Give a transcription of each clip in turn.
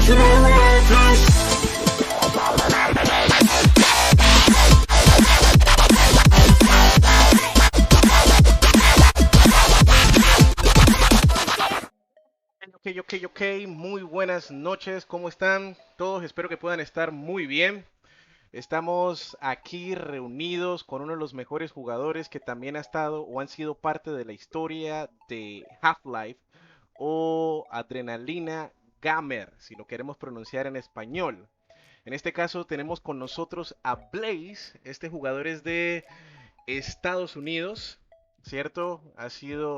Ok. Muy buenas noches. ¿Cómo están todos? Espero que puedan estar muy bien. Estamos aquí reunidos con uno de los mejores jugadores que también ha estado o han sido parte de la historia de Half-Life o Adrenalina Gamer, si lo queremos pronunciar en español. En este caso tenemos con nosotros a Blaze. Este jugador es de Estados Unidos, ¿cierto?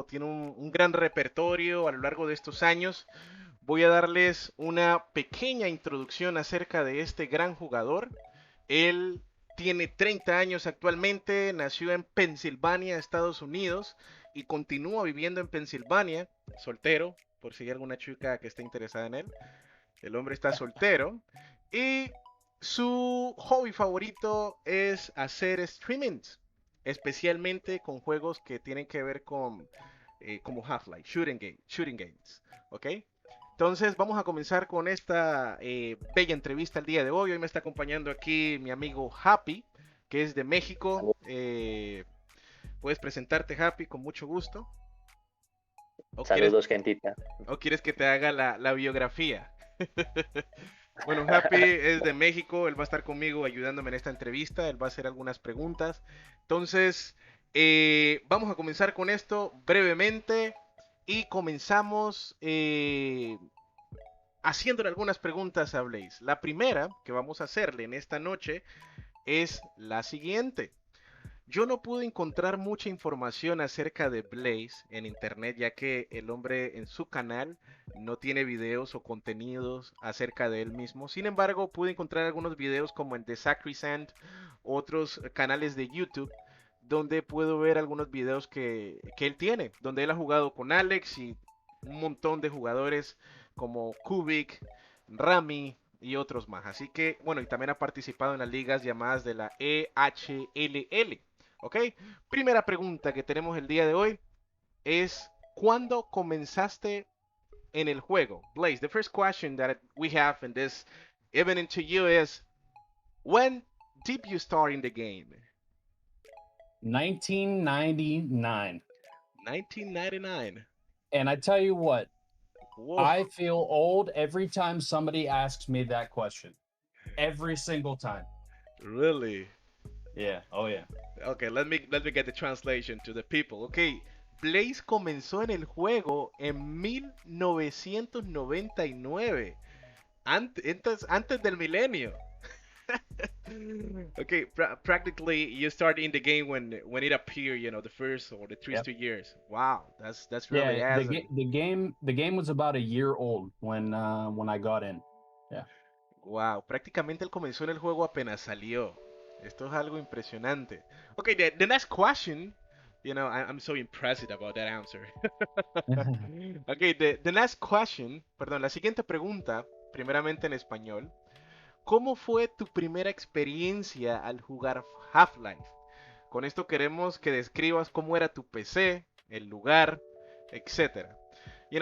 Tiene un gran repertorio a lo largo de estos años. Voy a darles una pequeña introducción acerca de este gran jugador. Él tiene 30 años actualmente, nació en Pensilvania, Estados Unidos, y continúa viviendo en Pensilvania, soltero, por si hay alguna chica que esté interesada en él. El hombre está soltero. Y su hobby favorito es hacer streamings, especialmente con juegos que tienen que ver con como Half-Life, shooting games, ¿ok? Entonces vamos a comenzar con esta bella entrevista el día de hoy. Hoy me está acompañando aquí mi amigo Happy, que es de México. Puedes presentarte, Happy, con mucho gusto. ¿O quieres, Saludos, gentita. o quieres que te haga la biografía? Bueno, Happy es de México, él va a estar conmigo ayudándome en esta entrevista, él va a hacer algunas preguntas. Entonces, vamos a comenzar con esto brevemente y comenzamos haciéndole algunas preguntas a Blaze. La primera que vamos a hacerle en esta noche es la siguiente. Yo no pude encontrar mucha información acerca de Blaze en internet, ya que el hombre en su canal no tiene videos o contenidos acerca de él mismo. Sin embargo, pude encontrar algunos videos como en The Sacrisand, otros canales de YouTube, donde puedo ver algunos videos que él tiene, donde él ha jugado con Alex y un montón de jugadores como Kubik, Rami y otros más. Así que, bueno, y también ha participado en las ligas llamadas de la EHLL. ¿Ok? Primera pregunta que tenemos el día de hoy es, ¿cuándo comenzaste en el juego? Blaze, the first question that we have in this evening to you is, when did you start in the game? 1999. 1999. And I tell you what, Whoa. I feel old every time somebody asks me that question. Every single time. Really? Yeah. Oh, yeah. Okay, let me get the translation to the people. Okay, Blaze comenzó en el juego en 1999, antes del milenio. Okay, practically you start in the game when it appeared, the first or the first 2 years. Wow, that's really Yeah. awesome. The game was about a year old when I got in. Yeah. Wow, prácticamente él comenzó en el juego apenas salió. Esto es algo impresionante. Okay, the next question, I'm so impressed about that answer. Okay, the next question, perdón, la siguiente pregunta, primeramente en español. ¿Cómo fue tu primera experiencia al jugar Half-Life? Con esto queremos que describas cómo era tu PC, el lugar, etc.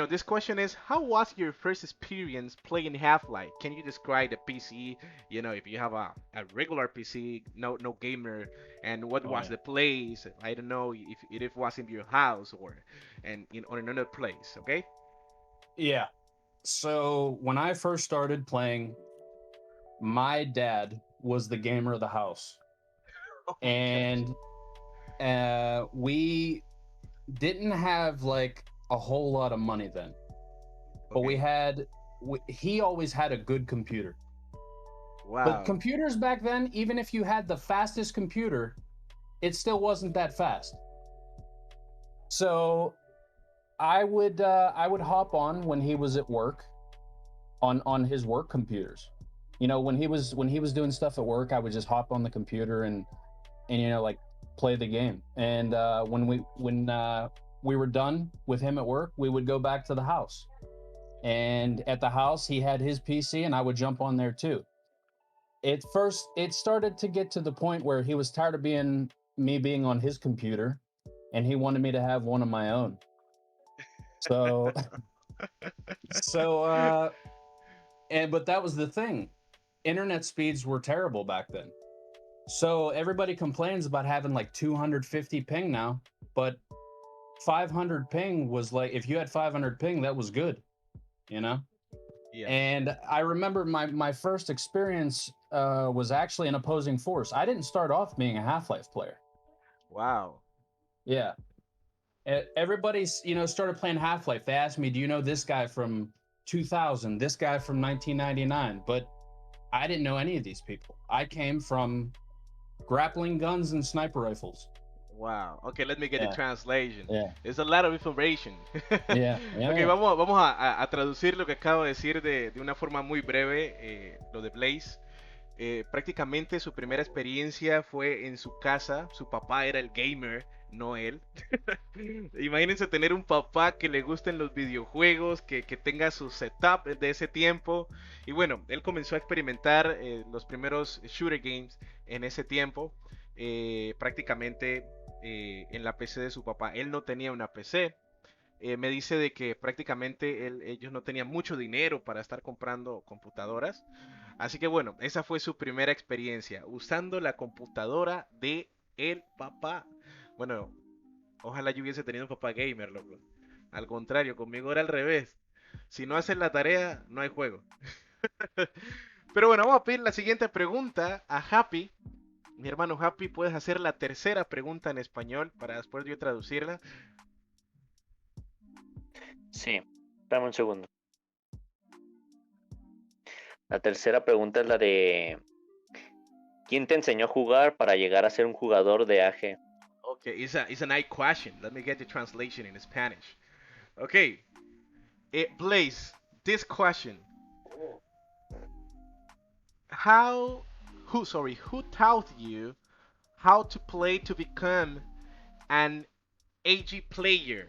This question is, how was your first experience playing Half-Life? Can you describe the PC, if you have a regular PC, no gamer, and what was the place? I don't know if it was in your house or or in another place, okay? Yeah. So when I first started playing, my dad was the gamer of the house. Oh my And we didn't have like a whole lot of money then, but he always had a good computer. Wow. But computers back then, even if you had the fastest computer, it still wasn't that fast. So I would hop on when he was at work on his work computers. When he was doing stuff at work, I would just hop on the computer and like play the game. And when we were done with him at work, we would go back to the house. And at the house, he had his PC, and I would jump on there too. It started to get to the point where he was tired of me being on his computer, and he wanted me to have one of my own. So but that was the thing. Internet speeds were terrible back then. So everybody complains about having like 250 ping now, but 500 ping was like, if you had 500 ping, that was good, you know? Yes. And I remember my first experience was actually an opposing force. I didn't start off being a Half-Life player. Wow. Yeah. Everybody's, started playing Half-Life. They asked me, do you know this guy from 2000, this guy from 1999? But I didn't know any of these people. I came from grappling guns and sniper rifles. Wow. Okay, let me get the Yeah, translation. yeah, It's a lot of information. yeah, yeah, Ok, yeah. vamos a traducir lo que acabo de decir de una forma muy breve, lo de Blaze. Prácticamente su primera experiencia fue en su casa. Su papá era el gamer, no él. Imagínense tener un papá que le gusten los videojuegos, que tenga su setup de ese tiempo. Y bueno, él comenzó a experimentar los primeros shooter games en ese tiempo. Prácticamente en la PC de su papá. Él no tenía una PC. Me dice de que prácticamente ellos no tenían mucho dinero para estar comprando computadoras. Así que bueno, esa fue su primera experiencia, usando la computadora de el papá. Bueno, ojalá yo hubiese tenido un papá gamer, loco. Al contrario, conmigo era al revés. Si no haces la tarea, no hay juego. Pero bueno, vamos a pedir la siguiente pregunta a Happy. Mi hermano Happy, puedes hacer la tercera pregunta en español para después yo traducirla. Sí, dame un segundo. La tercera pregunta es la de ¿quién te enseñó a jugar para llegar a ser un jugador de AG? Okay, it's a nice question. Let me get the translation in Spanish. Okay, Blaze, this question. Who taught you how to play to become an AG player?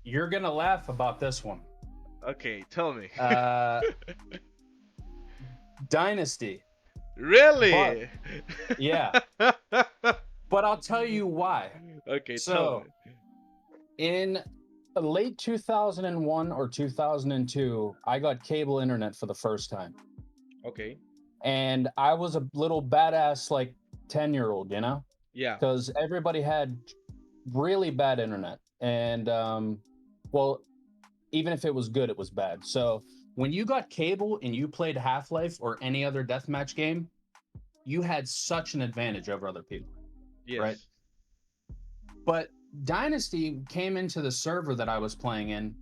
You're gonna laugh about this one. Okay, tell me. Dynasty. Really? Yeah. But I'll tell you why. Okay, tell So, me. in late 2001 or 2002, I got cable internet for the first time. Okay. And I was a little badass, like 10-year-old, Yeah. because everybody had really bad internet. And, well, even if it was good, it was bad. So, when you got cable and you played Half-Life or any other deathmatch game, you had such an advantage over other people. Yes. Right? But Dynasty came into the server that I was playing in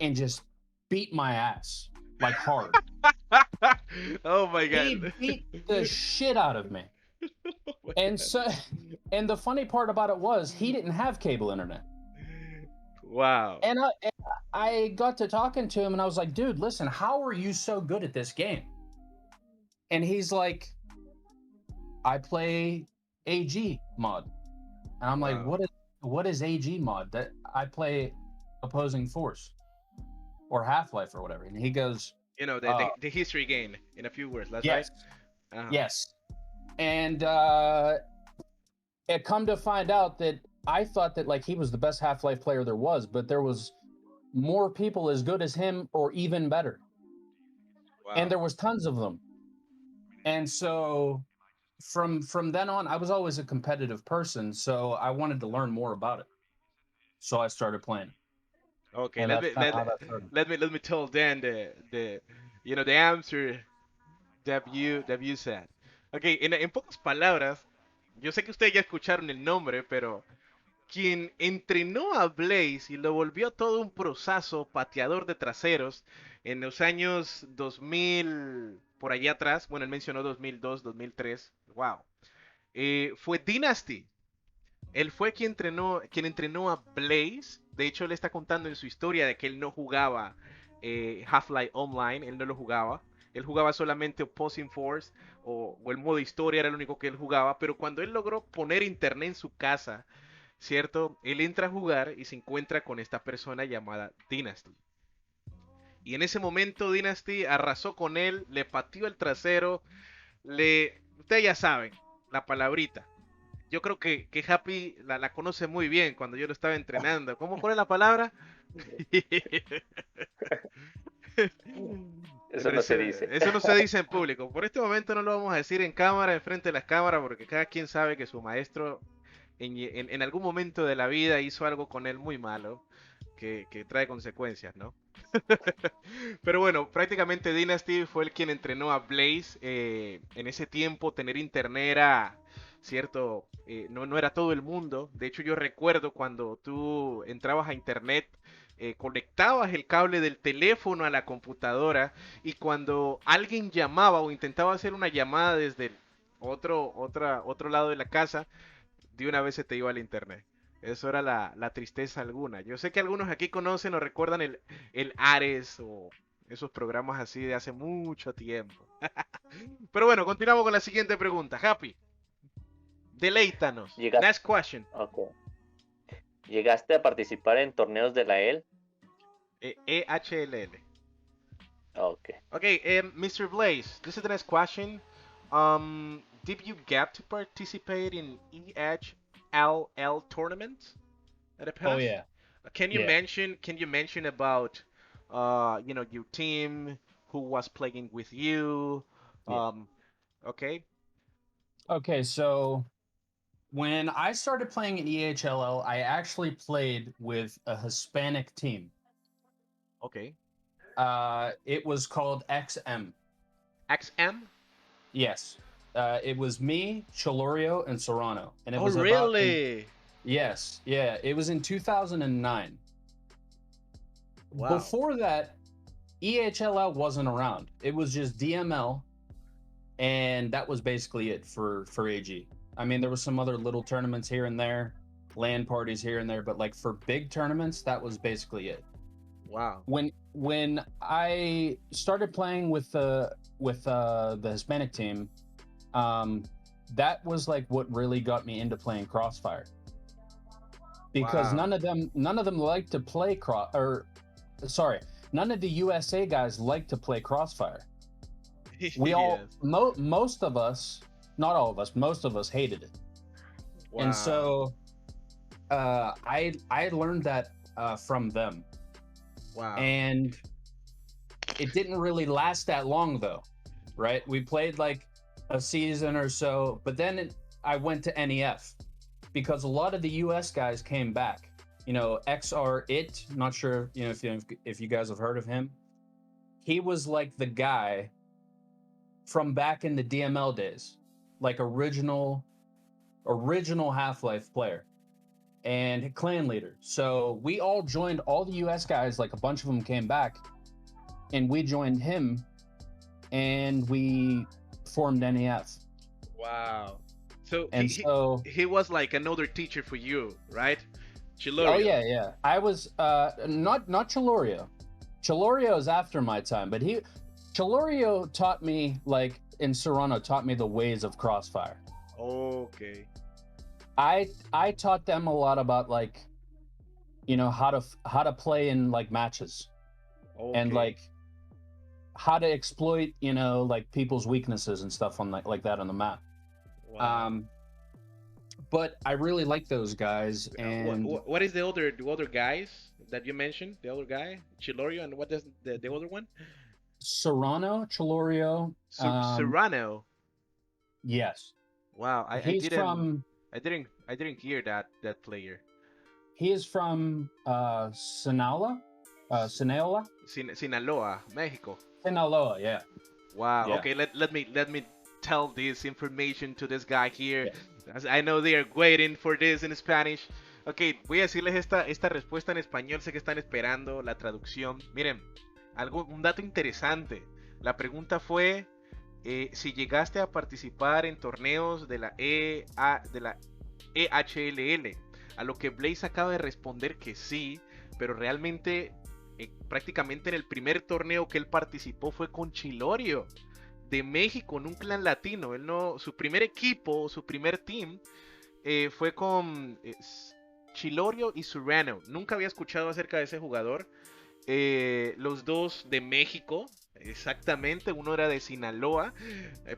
and just beat my ass, like hard. Oh my He god. beat the shit out of me. And so, and the funny part about it was he didn't have cable internet. Wow. And I got to talking to him and I was like, dude, listen, how are you so good at this game? And he's like, I play AG mod. And I'm like, Wow. what is AG mod? That I play opposing force or Half-Life or whatever. And he goes, You know, the history game in a few words, that's yes, right? yes. And it come to find out that I thought that like he was the best Half-Life player there was, but there was more people as good as him or even better. Wow. And there was tons of them. And so from then on, I was always a competitive person, so I wanted to learn more about it. So I started playing. Okay, And let that's me kind of how that started. let me tell Dan the the answer that you said. Okay, en pocas palabras, yo sé que ustedes ya escucharon el nombre, pero quien entrenó a Blaze y lo volvió todo un prosazo pateador de traseros en los años 2000 por allá atrás, bueno, él mencionó 2002, 2003, wow, fue Dynasty. Él fue quien entrenó a Blaze. De hecho, él está contando en su historia de que él no jugaba Half-Life Online, él no lo jugaba. Él jugaba solamente Opposing Force o el modo historia era el único que él jugaba. Pero cuando él logró poner internet en su casa, ¿cierto? Él entra a jugar y se encuentra con esta persona llamada Dynasty. Y en ese momento Dynasty arrasó con él, le pateó el trasero, ustedes ya saben, la palabrita. Yo creo que Happy la conoce muy bien cuando yo lo estaba entrenando. ¿Cómo fue la palabra? Eso no se dice. Eso no se dice en público. Por este momento no lo vamos a decir en cámara, enfrente de las cámaras, porque cada quien sabe que su maestro en algún momento de la vida hizo algo con él muy malo, que trae consecuencias, ¿no? Pero bueno, prácticamente Dynasty fue el quien entrenó a Blaze. En ese tiempo tener internet era, cierto, no era todo el mundo. De hecho yo recuerdo cuando tú entrabas a internet, conectabas el cable del teléfono a la computadora y cuando alguien llamaba o intentaba hacer una llamada desde el otro lado de la casa, de una vez se te iba al internet. Eso era la tristeza alguna. Yo sé que algunos aquí conocen o recuerdan el Ares o esos programas así de hace mucho tiempo. Pero bueno, continuamos con la siguiente pregunta. Happy, deleítanos. Llegaste, Next question. okay. ¿Llegaste a participar en torneos de la EL? EHLL. Okay. Okay, Mr. Blaze, this is the next question. Did you get to participate in EHLL tournaments at the past? Oh yeah. Can you Yeah. mention about your team, who was playing with you? Yeah. Okay. Okay, so when I started playing in EHLL, I actually played with a Hispanic team. Okay. It was called XM. XM? Yes. It was me, Chilorio, and Serrano. And it Oh, was really? Yes. Yeah. It was in 2009. Wow. Before that, EHLL wasn't around. It was just DML, and that was basically it for AG. I mean, there was some other little tournaments here and there, LAN parties here and there, but like for big tournaments, that was basically it. Wow. When I started playing with the Hispanic team, that was like what really got me into playing Crossfire, because Wow. none of them like to play none of the USA guys like to play Crossfire. We all Yes. most of us, not all of us, most of us hated it. Wow. And so I learned that from them. Wow. And it didn't really last that long though, right? We played like a season or so, but then I went to NEF because a lot of the US guys came back. You know, XR It, not sure, you know, if you guys have heard of him. He was like the guy from back in the DML days, like original Half-Life player and clan leader. So we all joined, all the US guys, like a bunch of them came back, and we joined him, and we formed NEF. Wow. So And so he was like another teacher for you, right? Chilorio. oh yeah. I was not Chilorio. Chilorio is after my time, but Chilorio taught me, like, in Serrano, taught me the ways of Crossfire. Okay. I taught them a lot about, like, you know, how to play in like matches, Okay. and like how to exploit, you know, like people's weaknesses and stuff on like that on the map. Wow. But I really like those guys. And what is the other guys that you mentioned? The other guy, Chilorio, and what is the other one? Serrano, Chilorio, Serrano. yes. Wow, I He's didn't from I didn't hear that player. he is from Sinaloa, Sinaloa, Mexico. Sinaloa, yeah. Wow. Yeah. Okay, let me tell this information to this guy here. Yeah. As I know they are waiting for this in Spanish. Ok, voy a decirles esta respuesta en español. Sé que están esperando la traducción. Miren, un dato interesante. La pregunta fue si llegaste a participar en torneos de la EHLL. A lo que Blaze acaba de responder que sí, pero realmente prácticamente en el primer torneo que él participó fue con Chilorio de México, en un clan latino. Él no, su primer equipo, su primer team fue con Chilorio y Serrano. Nunca había escuchado acerca de ese jugador. Los dos de México, exactamente. Uno era de Sinaloa.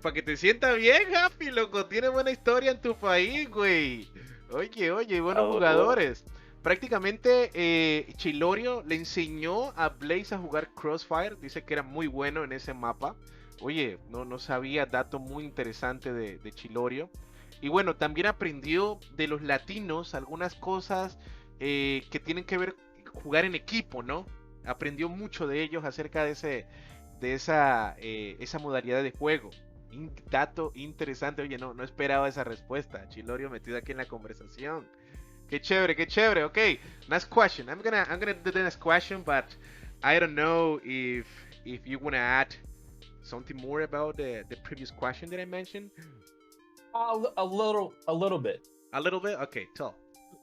Para que te sientas bien, Happy, loco. Tiene buena historia en tu país, güey. Oye, buenos jugadores. Prácticamente Chilorio le enseñó a Blaze a jugar Crossfire. Dice que era muy bueno en ese mapa. Oye, no sabía, dato muy interesante de Chilorio. Y bueno, también aprendió de los latinos algunas cosas que tienen que ver jugar en equipo, ¿no? Aprendió mucho de ellos acerca esa modalidad de juego. Dato interesante. Oye, no esperaba esa respuesta. Chilorio metido aquí en la conversación. Qué chévere, qué chévere. Okay, next question. I'm gonna do the next question, but I don't know if you wanna add something more about the previous question that I mentioned. A little bit. A little bit. Okay, tell.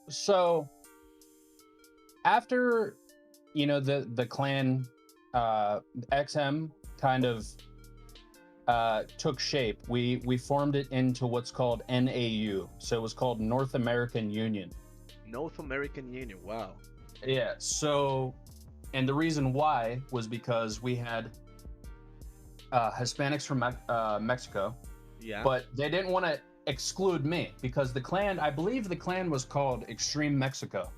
So after the clan XM kind of took shape, we formed it into what's called NAU. So it was called North American Union. North American Union. Wow. Yeah. So, and the reason why was because we had Hispanics from Mexico, Yeah. but they didn't want to exclude me because the clan, I believe the clan was called Extreme Mexico.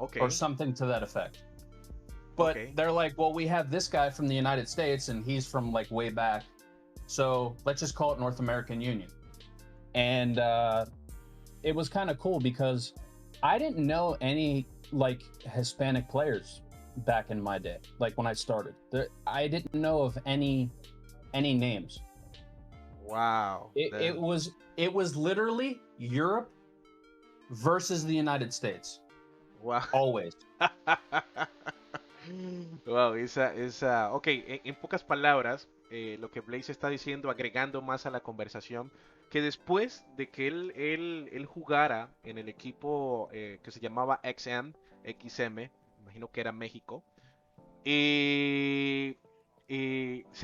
Okay. Or something to that effect. But Okay. they're like, well, we have this guy from the United States and he's from like way back. So let's just call it North American Union. And it was kind of cool because I didn't know any like Hispanic players back in my day. Like when I started, I didn't know of any names. Wow. It was literally Europe versus the United States. Wow. Always. Wow, ok, en pocas palabras, lo que Blaze está diciendo, agregando más a la conversación, que después de que él jugara en el equipo que se llamaba XM, imagino que era México, se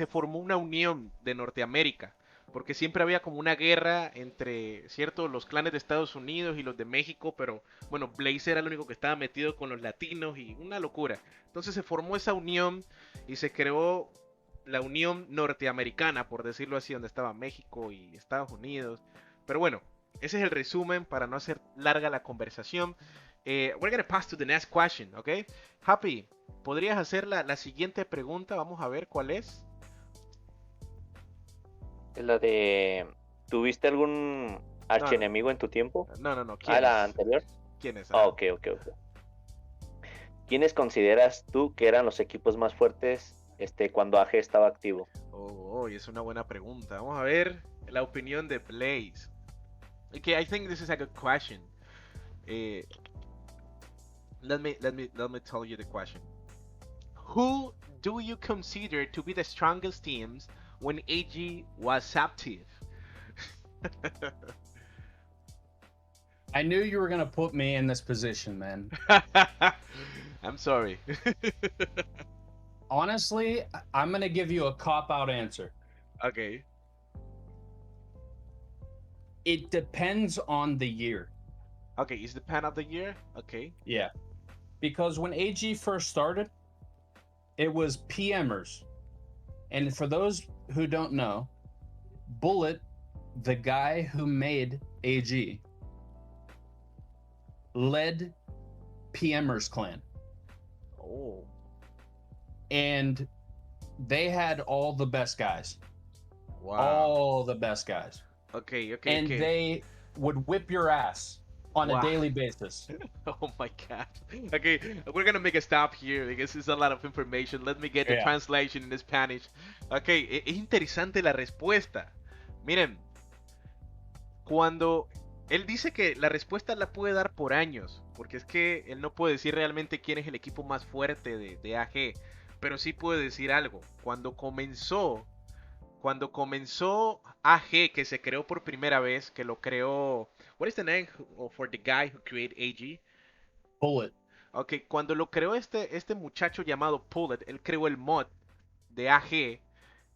formó una unión de Norteamérica, porque siempre había como una guerra entre, cierto, los clanes de Estados Unidos y los de México, pero bueno, Blaze era el único que estaba metido con los latinos y una locura. Entonces se formó esa unión y se creó la Unión Norteamericana, por decirlo así, donde estaba México y Estados Unidos. Pero bueno, ese es el resumen para no hacer larga la conversación. We're gonna pass to the next question, ¿ok? Happy, ¿podrías hacer la siguiente pregunta? Vamos a ver cuál es. La de, ¿tuviste algún archienemigo en tu tiempo? No. ¿Ah, la anterior? ¿Quién es? Ok. ¿Quiénes consideras tú que eran los equipos más fuertes cuando AG estaba activo? Es una buena pregunta. Vamos a ver la opinión de Blaze. Okay, I think this is a good question. Let me tell you the question. Who do you consider to be the strongest teams when AG was active? I knew you were gonna put me in this position, man. I'm sorry. Honestly, I'm gonna give you a cop-out answer. Okay. It depends on the year. Okay, it's the pen of the year? Okay. Yeah. Because when AG first started, it was PMers. And for those who don't know, Bullet, the guy who made AG, led PMers clan. Oh. And they had all the best guys. Wow. All the best guys. Okay. And they would whip your ass on a daily basis. Oh my god. Okay, we're gonna make a stop here because it's a lot of information. Let me get the translation in Spanish. Okay, es interesante la respuesta. Miren, cuando él dice que la respuesta la puede dar por años, porque es que él no puede decir realmente quién es el equipo más fuerte de AG, pero sí puede decir algo. Cuando comenzó AG, que se creó por primera vez, que lo creó... What is the name for the guy who created AG? Bullet. Ok, cuando lo creó este muchacho llamado Bullet, él creó el mod de AG.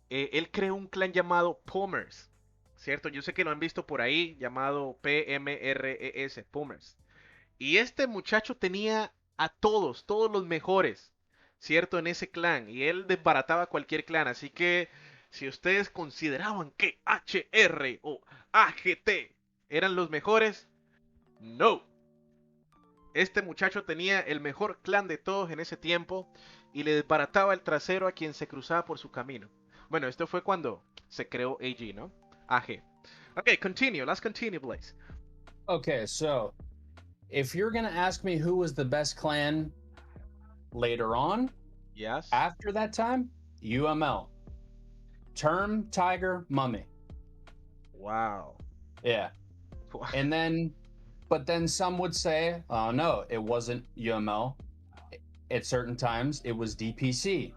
Él creó un clan llamado Pummers, ¿cierto? Yo sé que lo han visto por ahí, llamado PMRES, Pummers. Y este muchacho tenía a todos los mejores, ¿cierto? En ese clan. Y él desbarataba cualquier clan. Así que si ustedes consideraban que HR o AGT eran los mejores, no. Este muchacho tenía el mejor clan de todos en ese tiempo y le desbarataba el trasero a quien se cruzaba por su camino. Bueno, esto fue cuando se creó AG, ¿no? AG. Okay, continue. Let's continue, Blaze. Okay, so if you're gonna ask me who was the best clan later on, Yes. after that time, UML. Term, Tiger, Mummy. Wow. Yeah. And then, but then some would say, oh no, it wasn't UML. At certain times, it was DPC.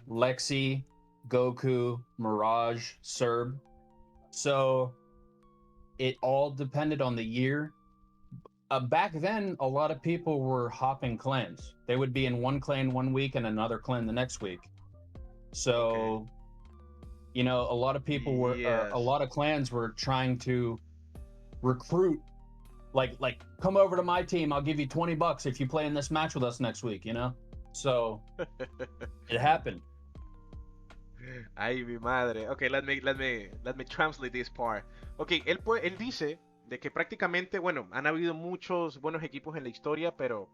Lexi, Goku, Mirage, Serb. So it all depended on the year. Back then, a lot of people were hopping clans. They would be in one clan one week and another clan the next week. So, you know, a lot of people were, Yes. a lot of clans were trying to recruit, like come over to my team. I'll give you $20 if you play in this match with us next week. You know, so it happened. Ay, mi madre. Okay, let me translate this part. Okay, él dice de que prácticamente, bueno, han habido muchos buenos equipos en la historia, pero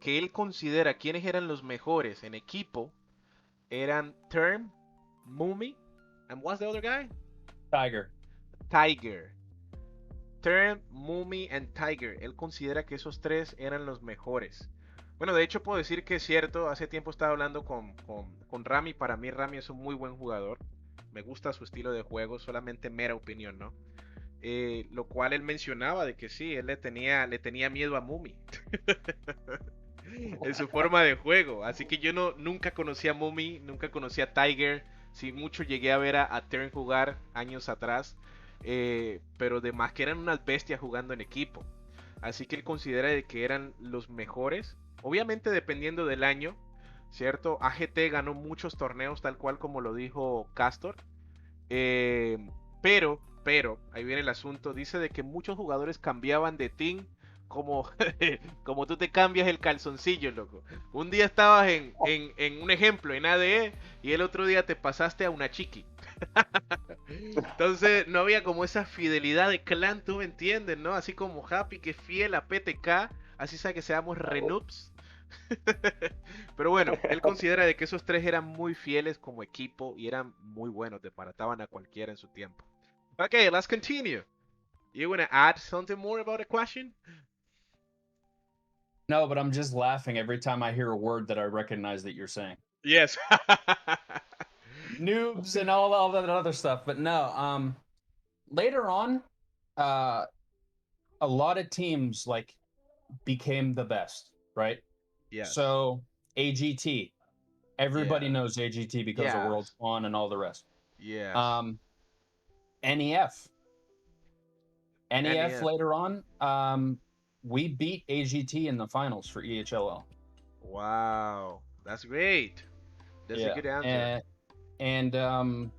que él considera quiénes eran los mejores en equipo eran Term, Mumi, and what's the other guy? Tiger. Tiger. Term, Mumi and Tiger. Él considera que esos tres eran los mejores. Bueno, de hecho puedo decir que es cierto. Hace tiempo estaba hablando con Rami. Para mí Rami es un muy buen jugador. Me gusta su estilo de juego. Solamente mera opinión, ¿no? Lo cual él mencionaba de que sí, él le tenía miedo a Mumi. En su forma de juego. Así que yo nunca conocí a Mumi, nunca conocí a Tiger. Sí, mucho llegué a ver a Tern jugar años atrás. Pero de más que eran unas bestias jugando en equipo. Así que él considera de que eran los mejores. Obviamente dependiendo del año, ¿cierto? AGT ganó muchos torneos tal cual como lo dijo Castor. Pero, ahí viene el asunto. Dice de que muchos jugadores cambiaban de team como, como tú te cambias el calzoncillo, loco. Un día estabas en un ejemplo, en ADE, y el otro día te pasaste a una chiqui. Entonces no había como esa fidelidad de clan, tú me entiendes, ¿no? Así como Happy que es fiel a PTK, así sabe que seamos renoops. Pero bueno, él considera de que esos tres eran muy fieles como equipo y eran muy buenos, desbarataban a cualquiera en su tiempo. Okay, let's continue. You wanna add something more about the question? No, but I'm just laughing every time I hear a word that I recognize that you're saying. Yes. Noobs and all that other stuff. But no, later on, a lot of teams like became the best, right? Yes. So AGT, everybody Yeah. knows AGT because Yes. of World Spawn and all the rest. Yes. NEF NEF. later on, we beat AGT in the finals for EHLL. Wow, that's great. That's a good answer. And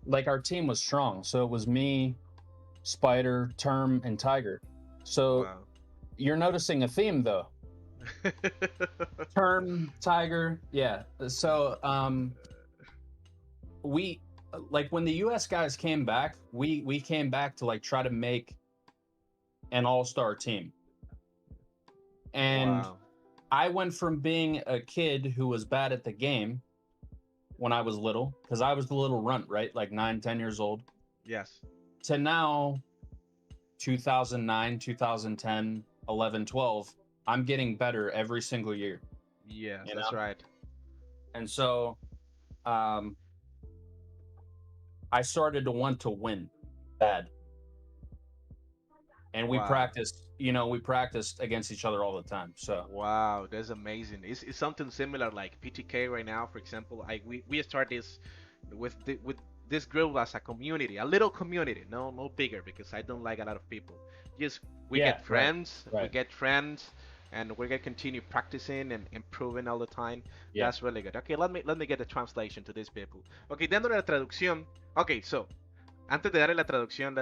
like our team was strong, so it was me, Spider, Term, and Tiger. So Wow. you're noticing a theme though. Term, Tiger, yeah. So we, like when the US guys came back, we came back to like try to make an all-star team. And Wow. I went from being a kid who was bad at the game when I was little, because I was the little runt, right? Like 9, 10 years old. Yes. To now, 2009, 2010, 11, 12, I'm getting better every single year. Yes, You that's know? right. And so I started to want to win bad. And we Wow. practiced against each other all the time. So Wow, that's amazing. It's something similar like PTK right now, for example. We start this with this group as a community, a little community, no bigger because I don't like a lot of people. Just we Yeah, get friends, right. we get friends, and we're gonna continue practicing and improving all the time. Yeah. That's really good. Okay, let me get the translation to these people. Okay, dándole la traducción. Okay, so antes de darle la traducción,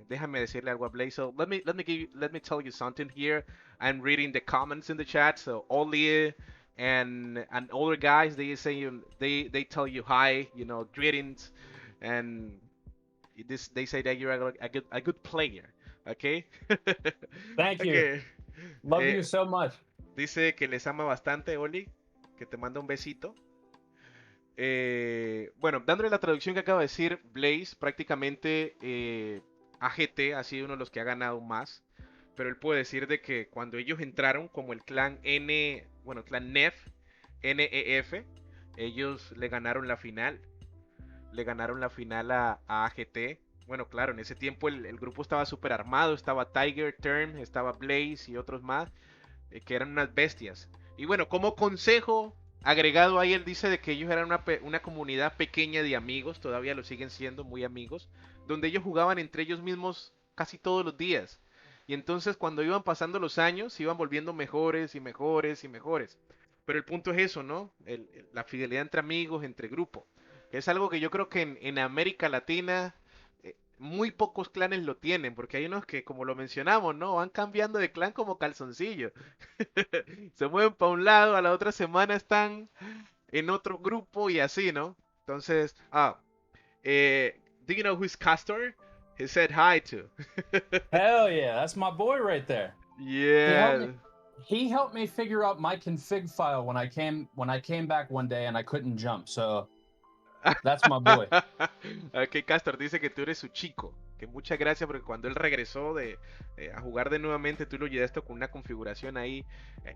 déjame decirle algo a Blaze. So let me tell you something here. I'm reading the comments in the chat. So Oli and other guys, they tell you hi, greetings, and they say that you're a good player. Okay. Thank you. Okay. Love Eh, you so much. Dice que les ama bastante, Oli, que te manda un besito. Bueno, dándole la traducción que acaba de decir Blaze, prácticamente AGT ha sido uno de los que ha ganado más. Pero él puede decir de que cuando ellos entraron como el clan bueno, clan NEF, ellos le ganaron la final. Le ganaron la final a AGT. Bueno, claro, en ese tiempo el grupo estaba súper armado. Estaba Tiger, Term, estaba Blaze y otros más, que eran unas bestias. Y bueno, como consejo agregado ahí, él dice de que ellos eran una comunidad pequeña de amigos, todavía lo siguen siendo, muy amigos, donde ellos jugaban entre ellos mismos casi todos los días. Y entonces cuando iban pasando los años, se iban volviendo mejores y mejores y mejores. Pero el punto es eso, ¿no? La fidelidad entre amigos, entre grupo. Es algo que yo creo que en América Latina muy pocos clanes lo tienen, porque hay unos que, como lo mencionamos, ¿no? Van cambiando de clan como calzoncillo. Se mueven para un lado, a la otra semana están en otro grupo y así, ¿no? Entonces, do you know who's Castor? He said hi to. Hell yeah, that's my boy right there. Yeah. He helped me figure out my config file when I came back one day and I couldn't jump. So that's my boy. Ok, Castor dice que tú eres su chico. Que muchas gracias porque cuando él regresó a jugar de nuevamente, tú lo llevaste con una configuración ahí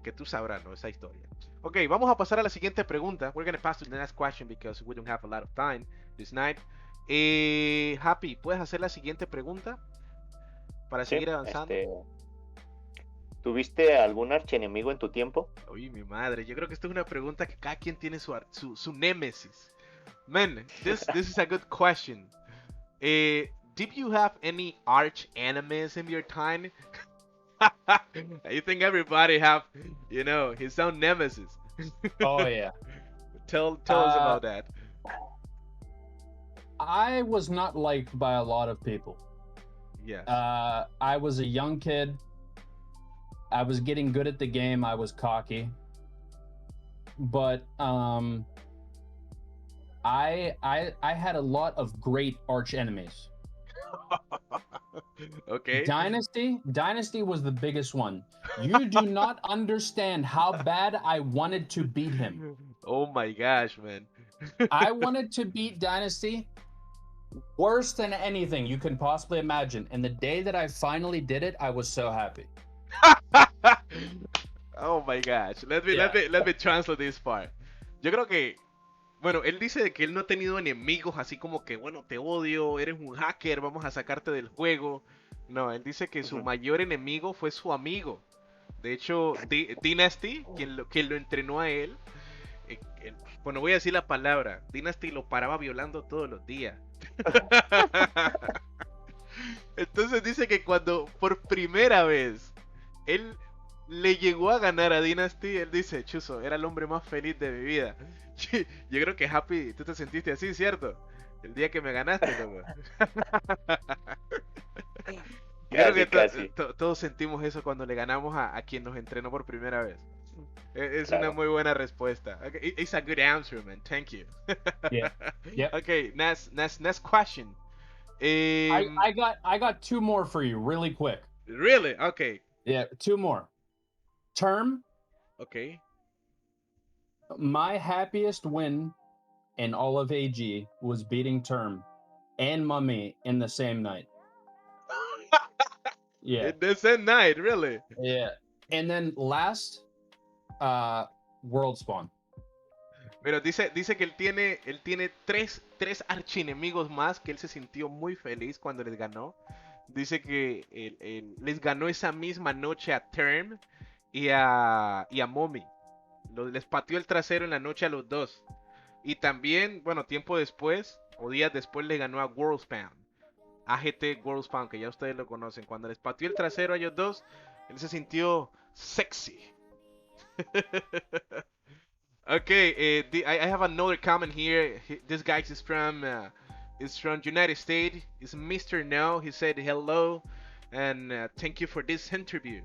que tú sabrás, ¿no? Esa historia. Ok, vamos a pasar a la siguiente pregunta. We're going to pass to the next question because we don't have a lot of time this night. Happy, ¿puedes hacer la siguiente pregunta? Para Sí, seguir avanzando. ¿Tuviste algún archienemigo en tu tiempo? Uy, mi madre, yo creo que esta es una pregunta que cada quien tiene su némesis. Man, this is a good question. Did you have any arch enemies in your time? I think everybody have, his own nemesis. Oh yeah. Tell us about that. I was not liked by a lot of people. Yes. I was a young kid. I was getting good at the game. I was cocky. But I had a lot of great arch enemies. Okay. Dynasty was the biggest one. You do not understand how bad I wanted to beat him. Oh my gosh, man. I wanted to beat Dynasty worse than anything you can possibly imagine. And the day that I finally did it, I was so happy. Oh my gosh. Let me translate this part. Yo creo que, bueno, él dice de que él no ha tenido enemigos así como que, bueno, te odio, eres un hacker, vamos a sacarte del juego. No, él dice que su mayor enemigo fue su amigo. De hecho, Dynasty, quien lo entrenó a él, bueno, voy a decir la palabra, Dynasty lo paraba violando todos los días. Entonces dice que cuando por primera vez él le llegó a ganar a Dynasty, él dice, Chuzo, era el hombre más feliz de mi vida. Yo creo que Happy, tú te sentiste así, ¿cierto? El día que me ganaste, loco. Creo que todos sentimos eso cuando le ganamos a quien nos entrenó por primera vez. Es Claro. una muy buena respuesta. Okay, it's a good answer, man. Thank you. Yeah. Yep. Okay, next question. I got two more for you really quick. Really? Okay. Yeah, two more. Term, Okay. my happiest win in all of AG was beating Term and Mummy in the same night. Yeah. The same night, really? Yeah. And then last, World Spawn. Pero dice que él tiene tres archienemigos más que él se sintió muy feliz cuando les ganó. Dice que él les ganó esa misma noche a Term y a Mommy. Les pateó el trasero en la noche a los dos. Y también, bueno, tiempo después, o días después, le ganó a Worldspan. AGT Worldspan, que ya ustedes lo conocen. Cuando les pateó el trasero a ellos dos, él se sintió sexy. Okay, I have another comment here. This guy is from United States. It's Mr. No. He said hello and thank you for this interview.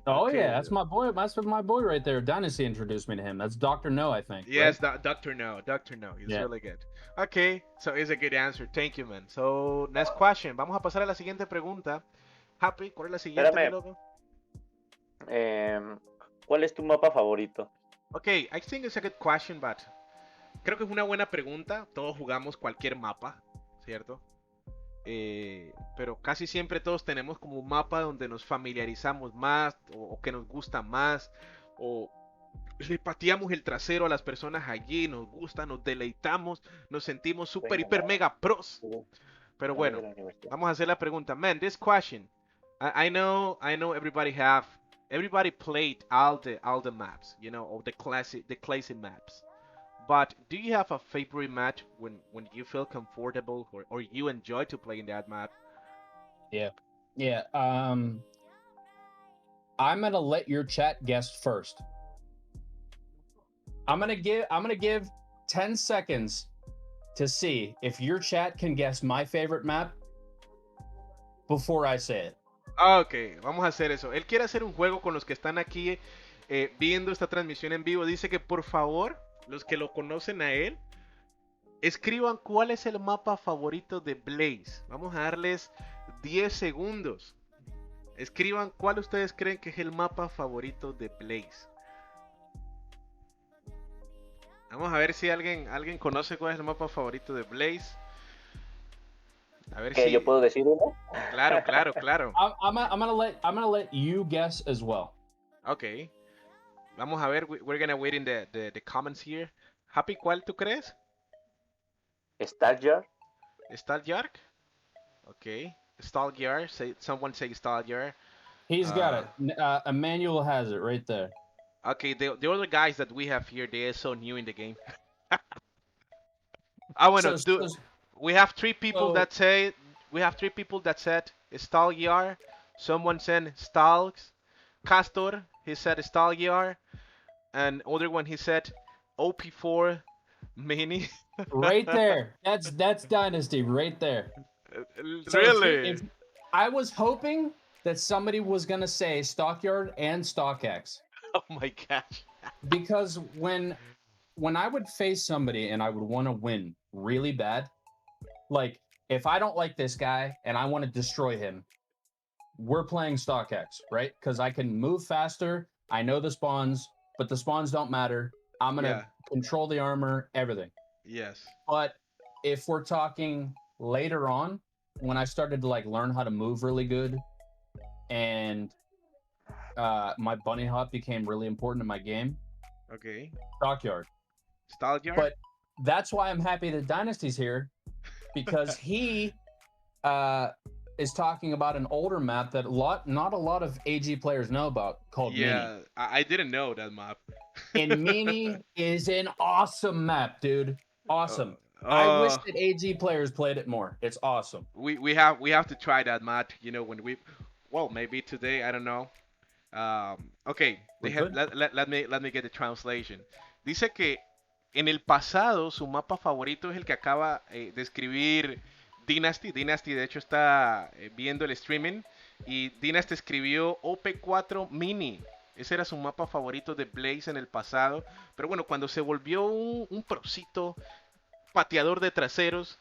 Oh Okay. yeah, that's my boy. That's my boy right there. Dynasty introduced me to him. That's Dr. No, I think. Yes, right? Dr. No. Dr. No. He's Yeah. really good. Okay, so it's a good answer. Thank you, man. So, next question. Vamos a pasar a la siguiente pregunta. Happy, ¿cuál es la siguiente, mi Espérame. loco? ¿Cuál es tu mapa favorito? Okay, I think it's a good question, but creo que es una buena pregunta. Todos jugamos cualquier mapa, ¿cierto? Pero casi siempre todos tenemos como un mapa donde nos familiarizamos más o que nos gusta más o le pateamos el trasero a las personas allí, nos gusta, nos deleitamos, nos sentimos super, hiper, mega pros. Pero También bueno, de la universidad. vamos a hacer la pregunta. Man, this question, I know everybody played all the maps, you know, all the classic maps. But do you have a favorite match when you feel comfortable or you enjoy to play in that map? Yeah. Yeah. I'm gonna let your chat guess first. I'm gonna give 10 seconds to see if your chat can guess my favorite map before I say it. Ok, vamos a hacer eso. Él quiere hacer un juego con los que están aquí viendo esta transmisión en vivo. Dice que por favor, los que lo conocen a él, escriban cuál es el mapa favorito de Blaze. Vamos a darles 10 segundos. Escriban cuál ustedes creen que es el mapa favorito de Blaze. Vamos a ver si alguien conoce cuál es el mapa favorito de Blaze. A ver ¿Qué, si. yo puedo decir uno? Claro, claro, claro. I'm gonna let you guess as well. Ok. Vamos a ver. We're gonna wait in the comments here. Happy, ¿cuál tú crees? Starjar. Stalyark? Ok. Stalyar. Someone say Stalyar. He's got it. Emmanuel has it right there. Okay, the other guys that we have here, they are so new in the game. Bueno, we have three people that say Stalyar. Someone said Stalks. Castor, he said Stalyar. And other one he said OP4 Mini. Right there. That's Dynasty right there. So Really? I was hoping that somebody was gonna say Stockyard and StockX. Oh my gosh. Because when I would face somebody and I would want to win really bad, like if I don't like this guy and I want to destroy him, we're playing StockX, right? Because I can move faster. I know the spawns, but the spawns don't matter. I'm gonna control the armor, everything. Yes. But if we're talking later on, when I started to like learn how to move really good, and my bunny hop became really important in my game. Okay. Stockyard. Stalyar? But that's why I'm happy that Dynasty's here, because he is talking about an older map that not a lot of AG players know about, called Mini. Yeah, I didn't know that map. And Mini is an awesome map, dude. Awesome. I wish that AG players played it more. It's awesome. We have to try that map, you know, maybe today, I don't know. Okay, let me get the translation. Dice que en el pasado su mapa favorito es el que acaba de escribir Dynasty. Dynasty de hecho está viendo el streaming y Dynasty escribió OP4 Mini. Ese era su mapa favorito de Blaze en el pasado. Pero bueno, cuando se volvió un prosito pateador de traseros,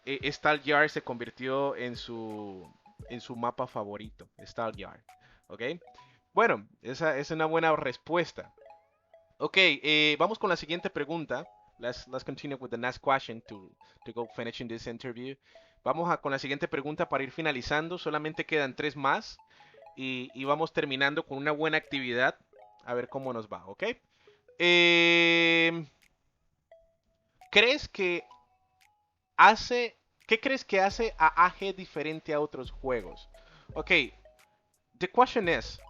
Stalyar se convirtió en su mapa favorito, Stalyar. ¿Ok? Bueno, esa es una buena respuesta. Ok, vamos con la siguiente pregunta. Let's continue with the next question to go finishing this interview. Vamos con la siguiente pregunta para ir finalizando. Solamente quedan 3 más. Y vamos terminando con una buena actividad. A ver cómo nos va, ¿ok? ¿Qué crees que hace a AG diferente a otros juegos? Ok, the question is,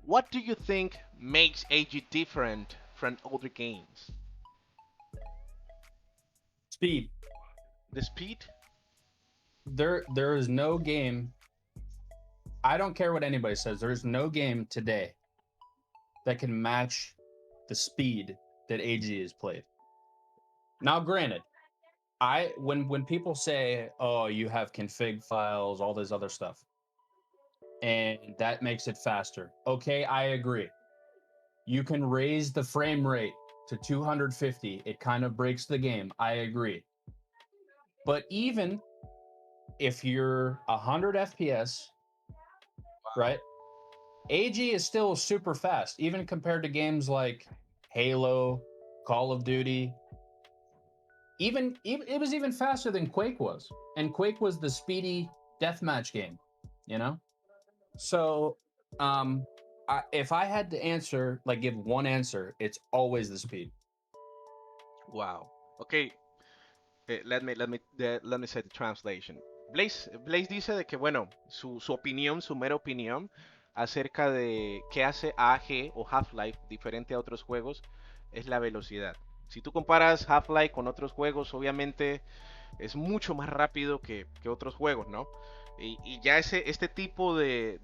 what do you think makes AG different from other games? Speed. The speed? There is no game. I don't care what anybody says. There is no game today that can match the speed that AG has played. Now, granted, when people say, "Oh, you have config files, all this other stuff," and that makes it faster. Okay, I agree. You can raise the frame rate to 250. It kind of breaks the game. I agree. But even if you're 100 FPS, right? AG is still super fast, even compared to games like Halo, Call of Duty. Even it was even faster than Quake was, and Quake was the speedy deathmatch game, you know. So, if I had to answer, like give one answer, it's always the speed. Wow. Okay, let me say the translation. Blaze dice de que, bueno, su opinión, su mera opinión acerca de qué hace AG o Half-Life diferente a otros juegos es la velocidad. Si tú comparas Half-Life con otros juegos, obviamente es mucho más rápido que otros juegos, ¿no? Y ya este tipo de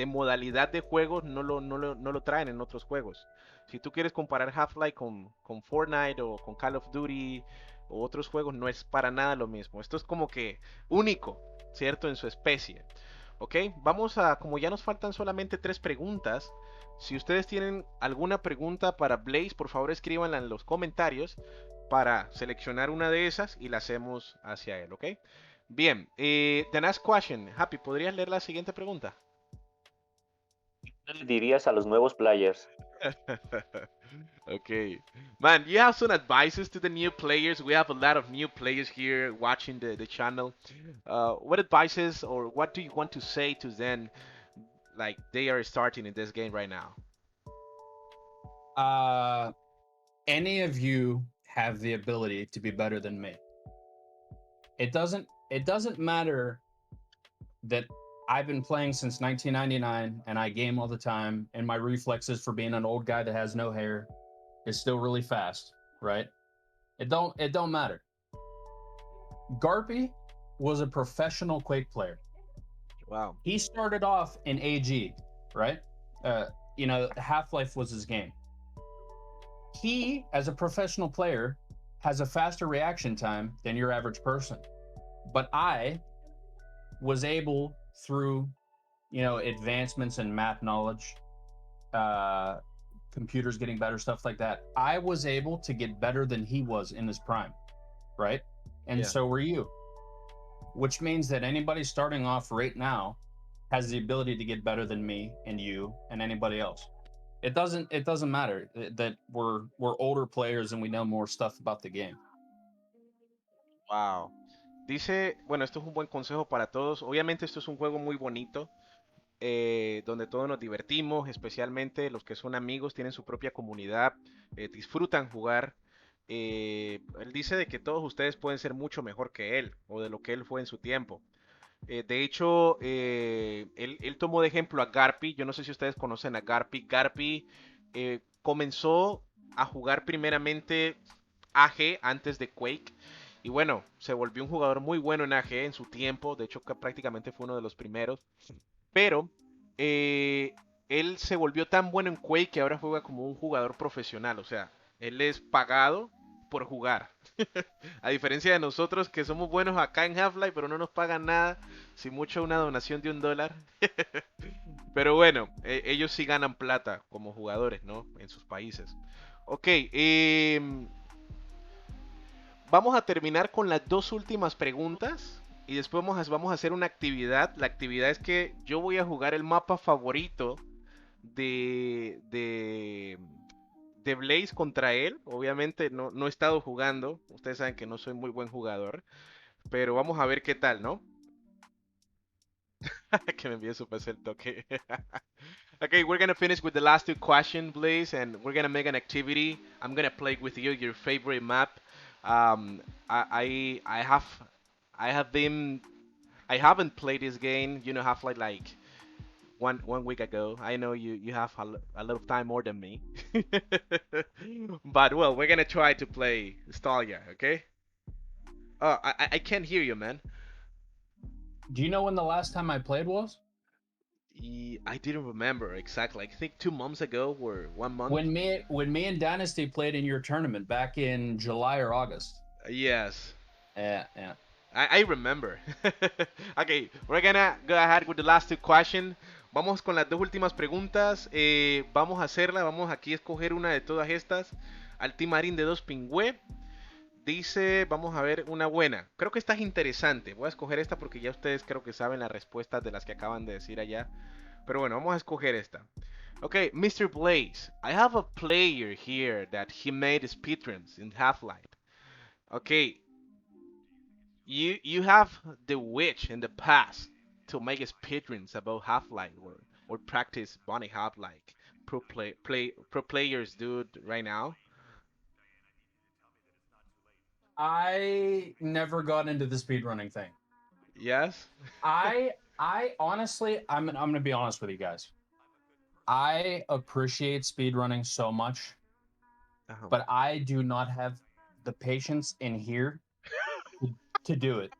modalidad de juegos no lo traen en otros juegos. Si tú quieres comparar Half-Life con Fortnite o con Call of Duty o otros juegos, no es para nada lo mismo. Esto es como que único, ¿cierto? En su especie. ¿Ok? Vamos a, como ya nos faltan solamente 3 preguntas, si ustedes tienen alguna pregunta para Blaze, por favor escríbanla en los comentarios para seleccionar una de esas y la hacemos hacia él, ¿ok? Bien, the next question. Happy, ¿podrías leer la siguiente pregunta? ¿Qué le dirías a los nuevos players? Okay. Man, you have some advices to the new players. We have a lot of new players here watching the channel. What advices or what do you want to say to them like they are starting in this game right now? Any of you have the ability to be better than me. It doesn't matter that I've been playing since 1999 and I game all the time and my reflexes for being an old guy that has no hair is still really fast, right? It don't matter. Garpy was a professional Quake player. Wow. He started off in AG, right? Half-Life was his game. He, as a professional player, has a faster reaction time than your average person. But I was able, through, advancements in math knowledge, computers getting better, stuff like that, I was able to get better than he was in his prime, right? And Yeah. so were you. Which means that anybody starting off right now has the ability to get better than me and you and anybody else. It doesn't matter that we're older players and we know more stuff about the game. Wow. Dice, bueno, esto es un buen consejo para todos. Obviamente esto es un juego muy bonito, donde todos nos divertimos, especialmente los que son amigos, tienen su propia comunidad, disfrutan jugar. Él dice de que todos ustedes pueden ser mucho mejor que él o de lo que él fue en su tiempo. De hecho, él tomó de ejemplo a Garpy. Yo no sé si ustedes conocen a Garpy. Garpy comenzó a jugar primeramente AG antes de Quake. Y bueno, se volvió un jugador muy bueno en AG en su tiempo. De hecho, prácticamente fue uno de los primeros. Pero él se volvió tan bueno en Quake que ahora juega como un jugador profesional. O sea, él es pagado por jugar. A diferencia de nosotros que somos buenos acá en Half-Life, pero no nos pagan nada. Si mucho una donación de $1. Pero bueno, ellos sí ganan plata como jugadores, ¿no? En sus países. Ok, vamos a terminar con las 2 últimas preguntas. Y después vamos a hacer una actividad. La actividad es que yo voy a jugar el mapa favorito de Blaze contra él. Obviamente no he estado jugando. Ustedes saben que no soy muy buen jugador. Pero vamos a ver qué tal, ¿no? Que me envíe su PC el toque. Okay, we're gonna finish with the last 2 questions, Blaze, and we're gonna make an activity. I'm gonna play with you your favorite map. I have been I haven't played this game. Half-Life like one week ago. I know you have a lot of time more than me. But well, we're gonna try to play Stalia, okay? Oh, I can't hear you, man. Do you know when the last time I played was? I didn't remember exactly. I think 2 months ago or 1 month. When me and Dynasty played in your tournament back in July or August. Yes. Yeah. I remember. Okay, we're gonna go ahead with the last 2 questions. Vamos con las 2 últimas preguntas. Vamos a hacerla. Vamos aquí a escoger una de todas estas. Altimarín de 2 pingüe. dice, vamos a ver una buena. Creo que esta es interesante. Voy a escoger esta porque ya ustedes creo que saben las respuestas de las que acaban de decir allá. Pero bueno, vamos a escoger esta. Okay, Mr. Blaze, I have a player here that he made speedruns in Half-Life. Okay, you have the witch in the past to make speedruns about Half-Life or practice bunny hop like pro players do right now. I never got into the speedrunning thing. Yes. I honestly, I'm gonna be honest with you guys. I appreciate speedrunning so much, Uh-huh. but I do not have the patience in here to do it.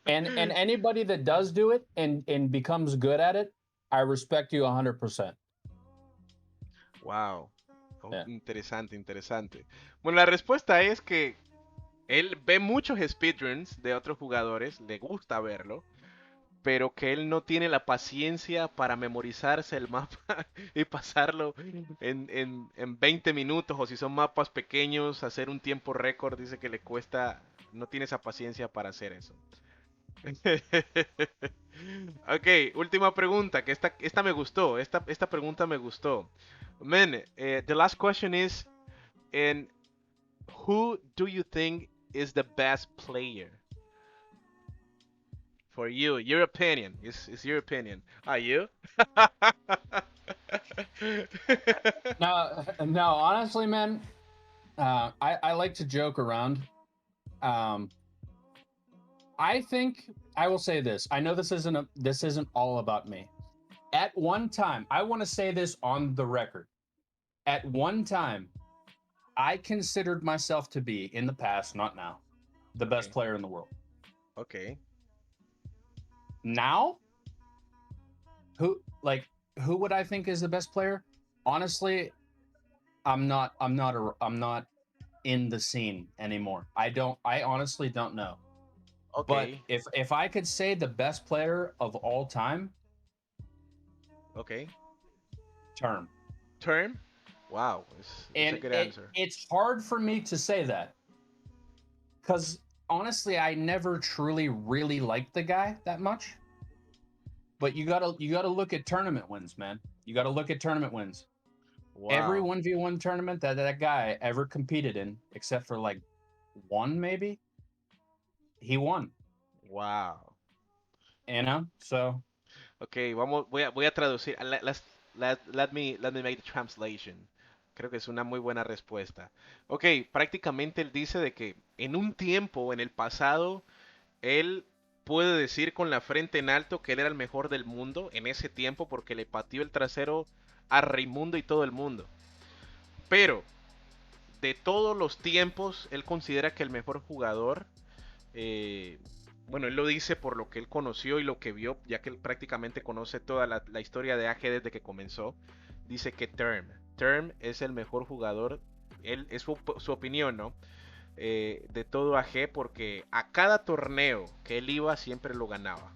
And anybody that does do it and becomes good at it, I respect you 100%. Wow. Oh, Yeah. interesante, interesante. Bueno, la respuesta es que él ve muchos speedruns de otros jugadores, le gusta verlo, pero que él no tiene la paciencia para memorizarse el mapa y pasarlo en 20 minutos, o si son mapas pequeños, hacer un tiempo récord, dice que le cuesta, no tiene esa paciencia para hacer eso. Ok, última pregunta, que esta me gustó, esta pregunta me gustó. Man, the last question is, and who do you think is the best player? For you, your opinion is your opinion. Are you? No, honestly, man, I like to joke around. I think I will say this. I know this isn't all about me. At one time, I want to say this on the record. At one time, I considered myself to be, in the past, not now, the best Okay. player in the world. Okay. Now, who would I think is the best player? Honestly, I'm not in the scene anymore. I honestly don't know. But Okay. if I could say the best player of all time, Okay. Term. Term? Wow, it's a And good answer. it's hard for me to say that. Cuz honestly, I never truly really liked the guy that much. But you got to look at tournament wins, man. You got to look at tournament wins. Wow. Every 1v1 tournament that guy ever competed in, except for like one maybe, he won. Wow. You know? So Okay, voy a traducir. Let me make the translation. Creo que es una muy buena respuesta. Ok, prácticamente él dice de que en un tiempo, en el pasado, él puede decir con la frente en alto que él era el mejor del mundo en ese tiempo porque le pateó el trasero a Raimundo y todo el mundo. Pero de todos los tiempos, él considera que el mejor jugador, bueno, él lo dice por lo que él conoció y lo que vio, ya que él prácticamente conoce toda la historia de AG desde que comenzó. Dice que Term es el mejor jugador, él es su opinión, ¿no? De todo AG porque a cada torneo que él iba siempre lo ganaba,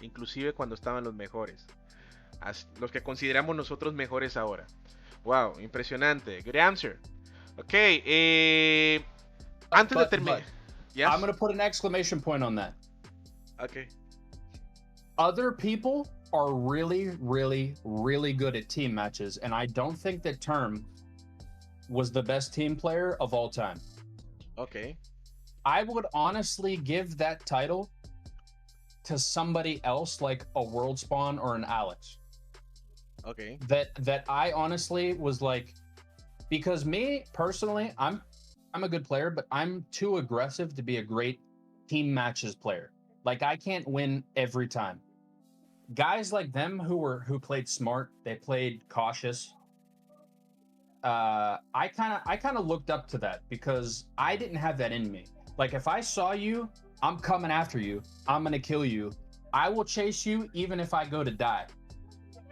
inclusive cuando estaban los mejores, los que consideramos nosotros mejores ahora. Wow, impresionante, good answer. Ok, antes de terminar, yes? I'm going to put an exclamation point on that. Okay. Other people are really, really, really good at team matches, and I don't think that Term was the best team player of all time. Okay. I would honestly give that title to somebody else, like a World Spawn or an Alex. Okay. That I honestly was like, because me personally, I'm a good player, but I'm too aggressive to be a great team matches player. Like I can't win every time. Guys like them who played smart, they played cautious. I kind of looked up to that because I didn't have that in me. Like if I saw you, I'm coming after you. I'm gonna kill you. I will chase you even if I go to die.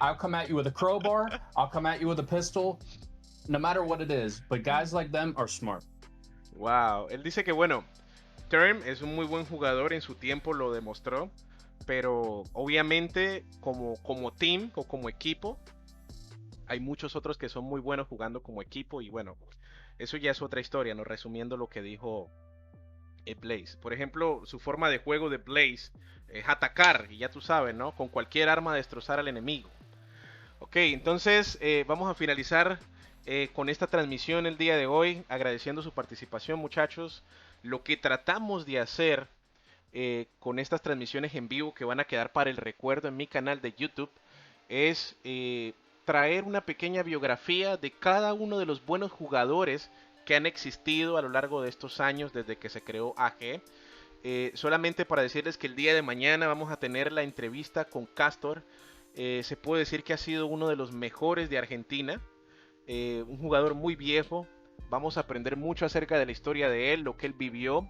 I'll come at you with a crowbar. I'll come at you with a pistol. No matter what it is. But guys like them are smart. Wow. Él dice que bueno, Term es un muy buen jugador, en su tiempo lo demostró, pero obviamente como team o como equipo hay muchos otros que son muy buenos jugando como equipo y bueno, eso ya es otra historia, ¿no? Resumiendo lo que dijo Blaze. Por ejemplo, su forma de juego de Blaze es atacar, y ya tú sabes, ¿no? Con cualquier arma destrozar al enemigo. Ok, entonces vamos a finalizar con esta transmisión el día de hoy, agradeciendo su participación, muchachos. Lo que tratamos de hacer con estas transmisiones en vivo que van a quedar para el recuerdo en mi canal de YouTube es traer una pequeña biografía de cada uno de los buenos jugadores que han existido a lo largo de estos años desde que se creó AG. Solamente para decirles que el día de mañana vamos a tener la entrevista con Castor. Se puede decir que ha sido uno de los mejores de Argentina. Un jugador muy viejo. Vamos a aprender mucho acerca de la historia de él, lo que él vivió.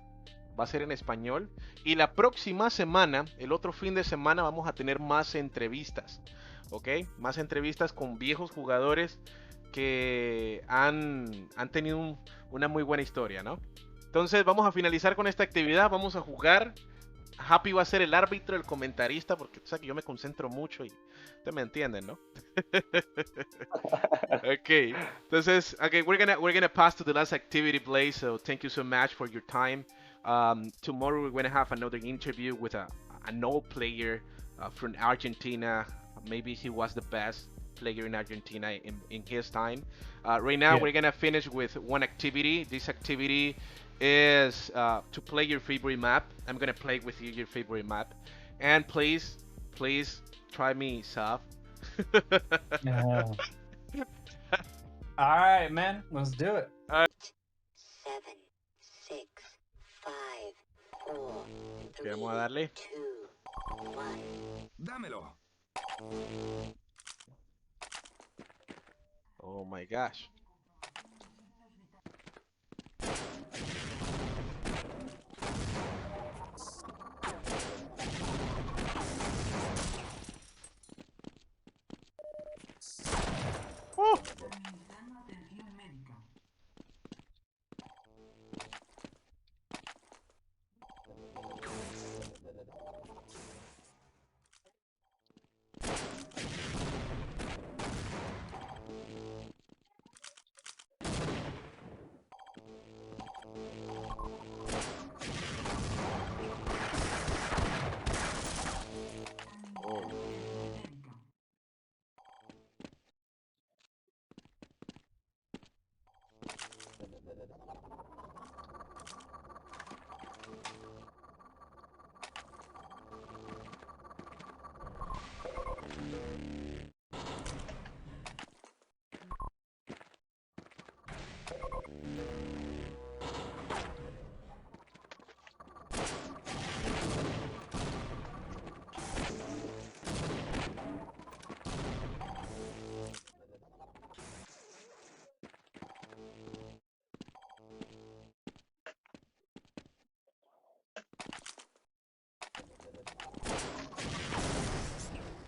Va a ser en español. Y la próxima semana, el otro fin de semana, vamos a tener más entrevistas. ¿Ok? Más entrevistas con viejos jugadores que han tenido una muy buena historia, ¿no? Entonces vamos a finalizar con esta actividad, vamos a jugar. Happy va a ser el árbitro, el comentarista, porque tú sabes que yo me concentro mucho y ustedes me entienden, ¿no? Okay, entonces, okay, we're gonna pass to the last activity, Blaze. So thank you so much for your time. Tomorrow we're gonna have another interview with an old player from Argentina. Maybe he was the best player in Argentina in his time. Right now, Yeah. we're gonna finish with one activity. This activity is to play your favorite map. I'm gonna play with you your favorite map, and please try me soft. Yeah. All right, man. Let's do it. 7, 6, 5, 4, Okay, vamos a darle. 2, 1. Dámelo. Oh my gosh. Oh.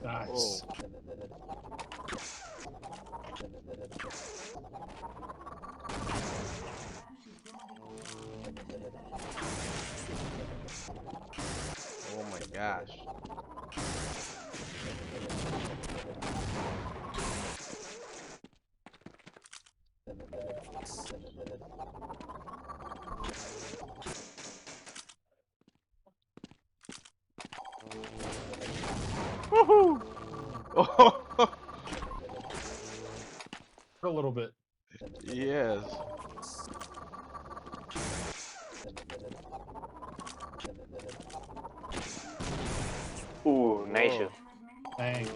Nice. Oh my gosh. Woohoo! Oh, A little bit. yes. Nice Oh. shot. Dang.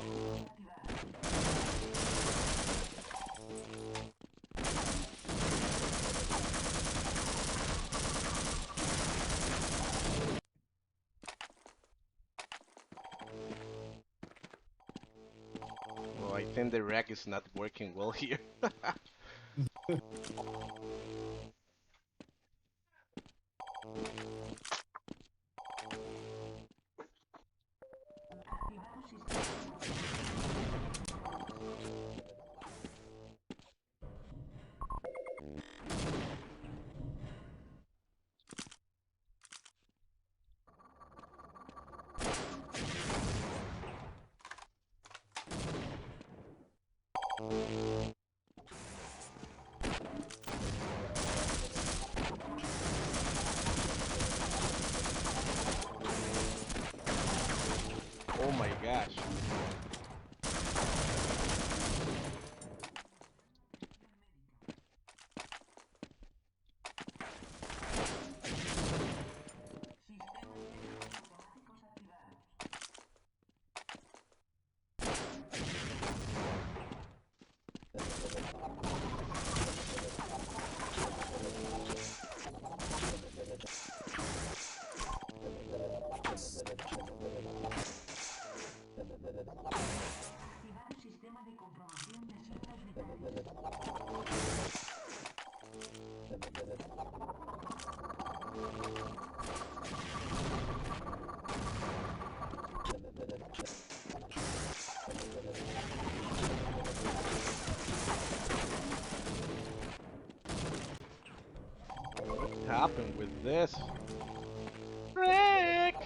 Oh, I think the rack is not working well here. gosh. What happened with this? Frick!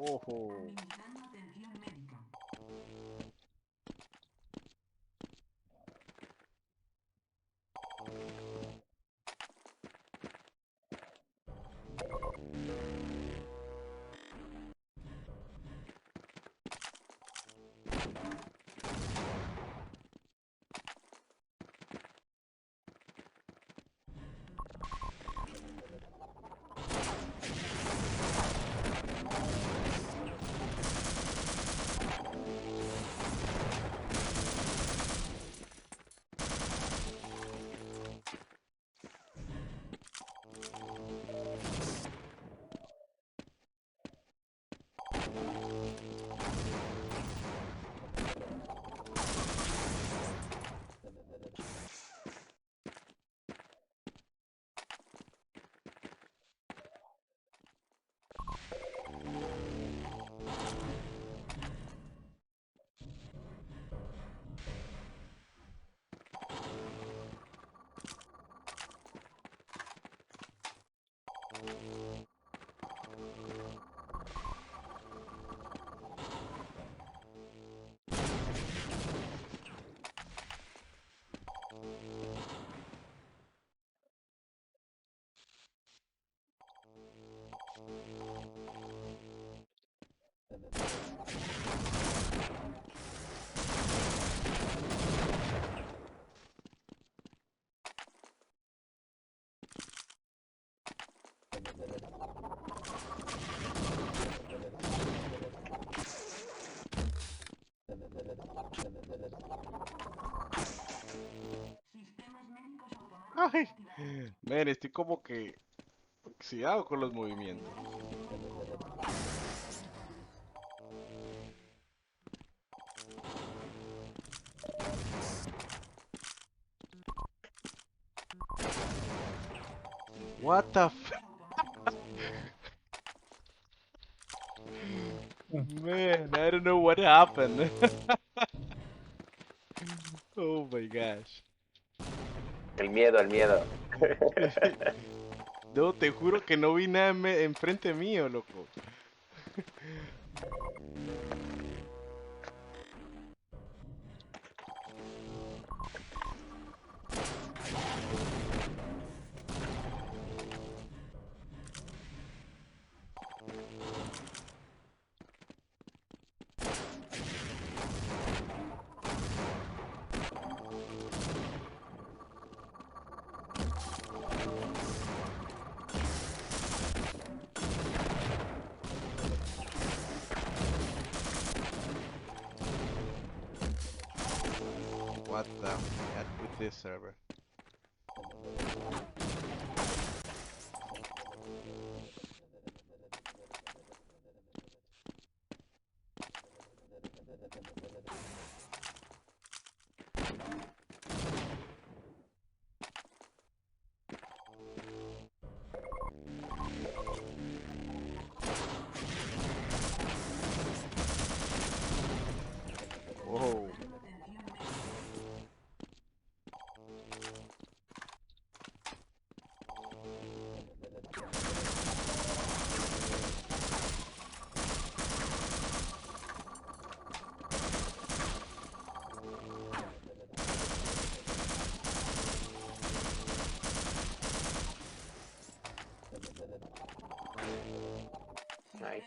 Oh. Ay, man, estoy como que oxidado con los movimientos. What the f... Man, I don't know what happened. Oh my gosh. El miedo, el miedo. No, te juro que no vi nada enfrente mío, loco. What the heck with this server? Whoa. Nice.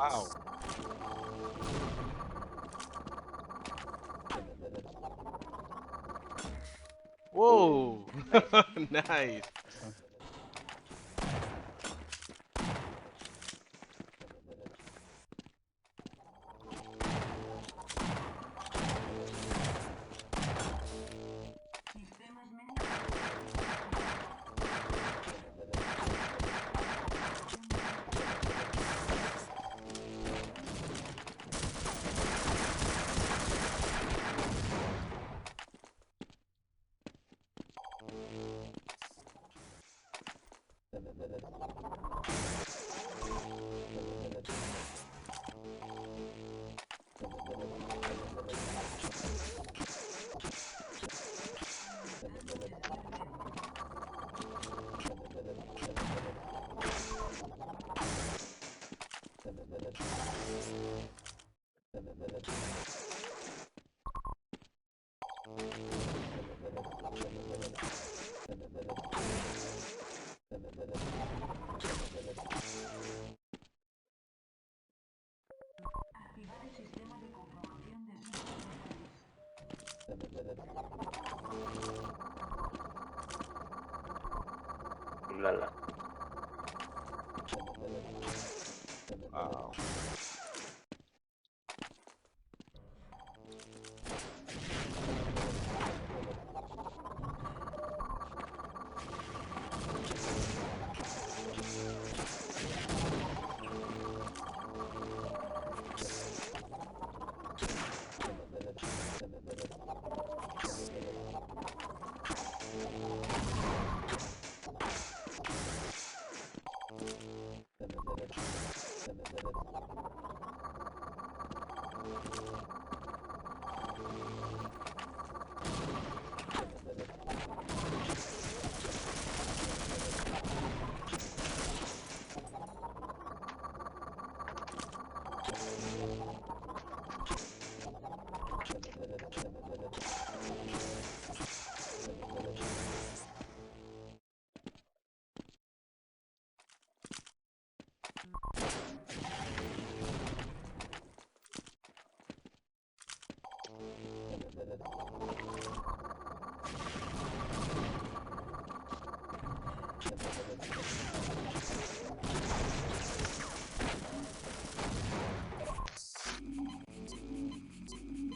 Wow. Whoa. Nice. Lala. Wow.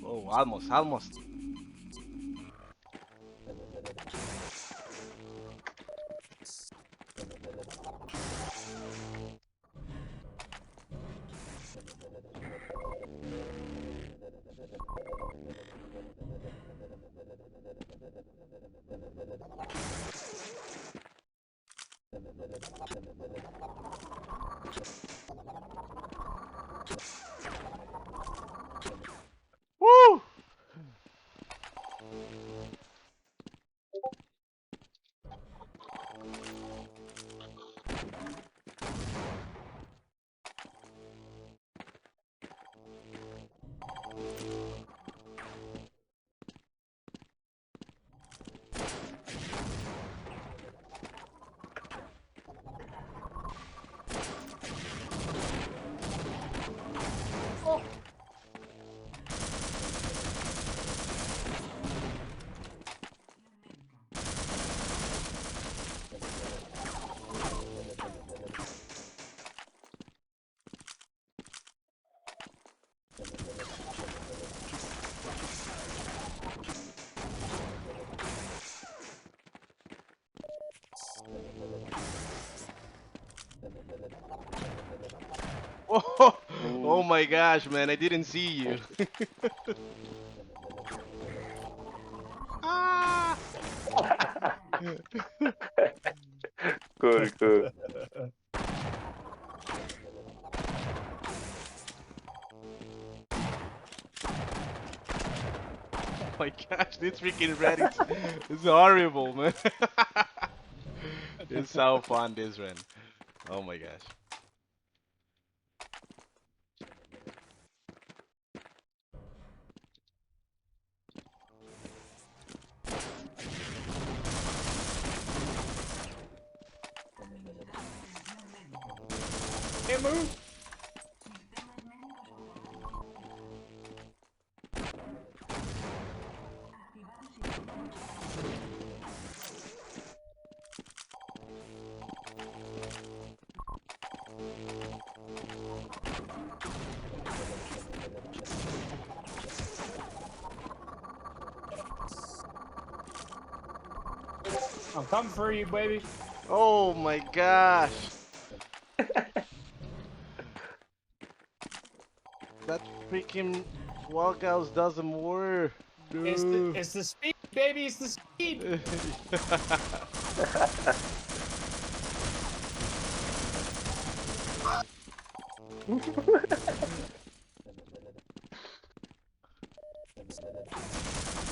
Oh, almost, almost. Woo! Oh, oh my gosh, man, I didn't see you. Ah! Cool, cool. Oh my gosh, this freaking Reddit is horrible, man. It's so fun, this one. Oh my gosh. Hey, move. I'm coming for you, baby. Oh my gosh. That freaking walkouts doesn't work. No. It's the speed, baby. It's the speed.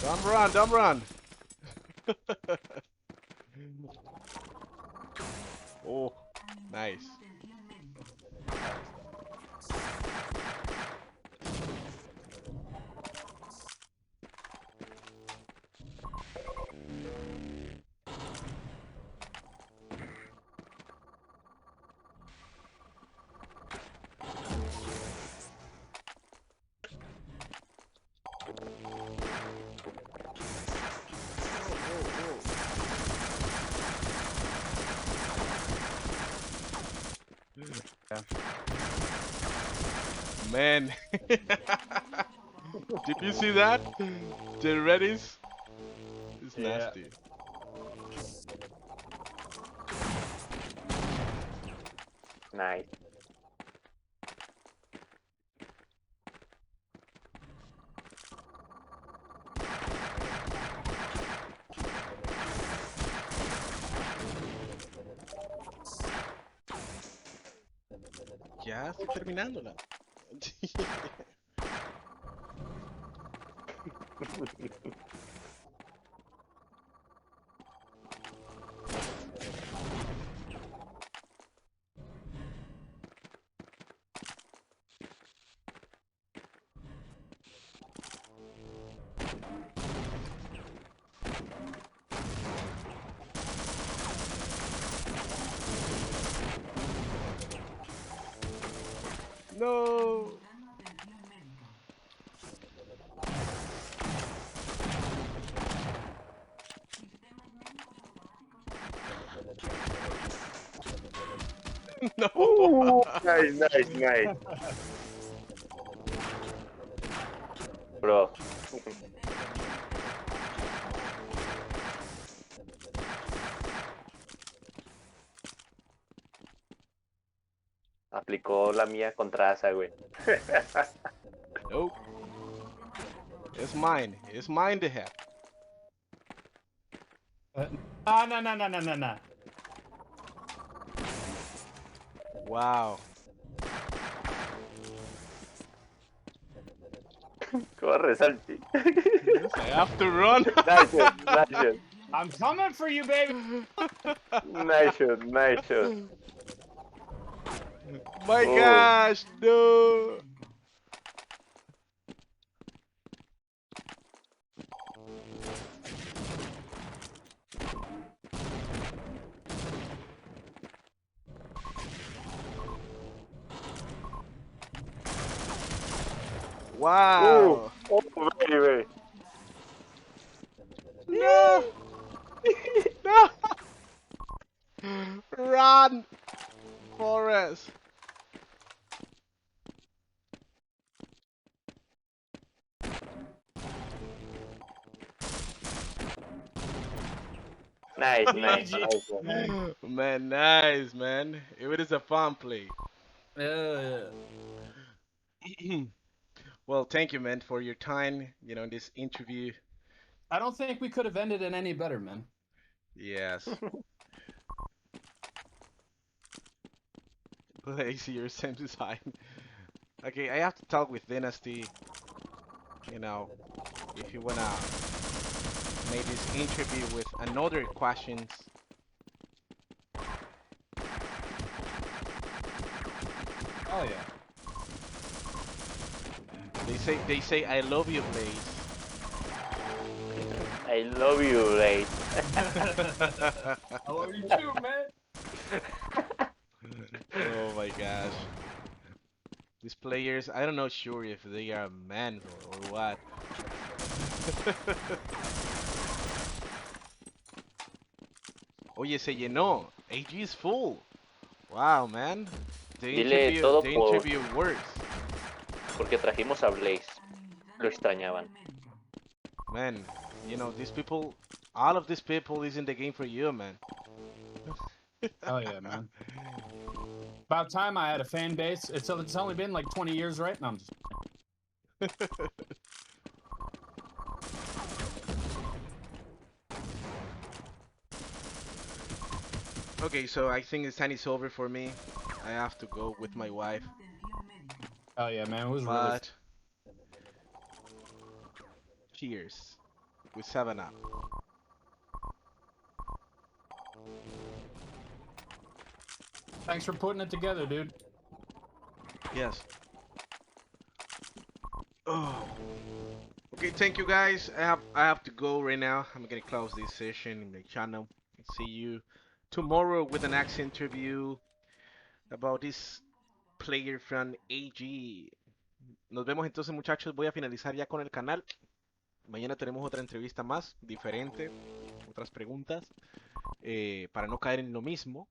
Don't run, don't run. Oh, nice. Man, did you see that? The Redis is Yeah. nasty. Nice. Ya estoy terminándola. No. No. Ooh, nice, nice, nice. Bro. Aplicó la mía contra Asa, güey. Nope. It's mine. It's mine to have. No. Wow. Corre, Salchi. Yes, I have to run. Nice shot, nice shot. I'm coming for you, baby. Nice shot, nice shot. My Oh. gosh, no. Wow. Oh, baby. No. No. Run, Forrest. Nice, nice, GG. nice one. Man, nice, man. It is a fun play. Well, thank you, man, for your time, in this interview. I don't think we could have ended it any better, man. Yes. Place your same design. Okay, I have to talk with Dynasty. If you wanna make this interview with another questions. Oh yeah. They say I love you, Blaze. I love you, Blade. I love you too, man. Oh my gosh. These players, I don't know sure if they are men or what. Oye, se llenó. AG is full. Wow, man. Dile todo The por- interview works. Porque trajimos a Blaze. Lo extrañaban. Man, these people, all of these people is in the game for you, man. Oh yeah, man. About time I had a fan base. It's only been like 20 years, right? No, I'm just... Okay, so I think the time is over for me. I have to go with my wife. Oh yeah, man. It was really. But cheers with 7-Up. Thanks for putting it together, dude. Yes. Oh. Okay, thank you guys. I have to go right now. I'm gonna close this session in the channel. See you tomorrow with the next interview about this player from AG. Nos vemos entonces, muchachos. Voy a finalizar ya con el canal. Mañana tenemos otra entrevista más, diferente, otras preguntas, para no caer en lo mismo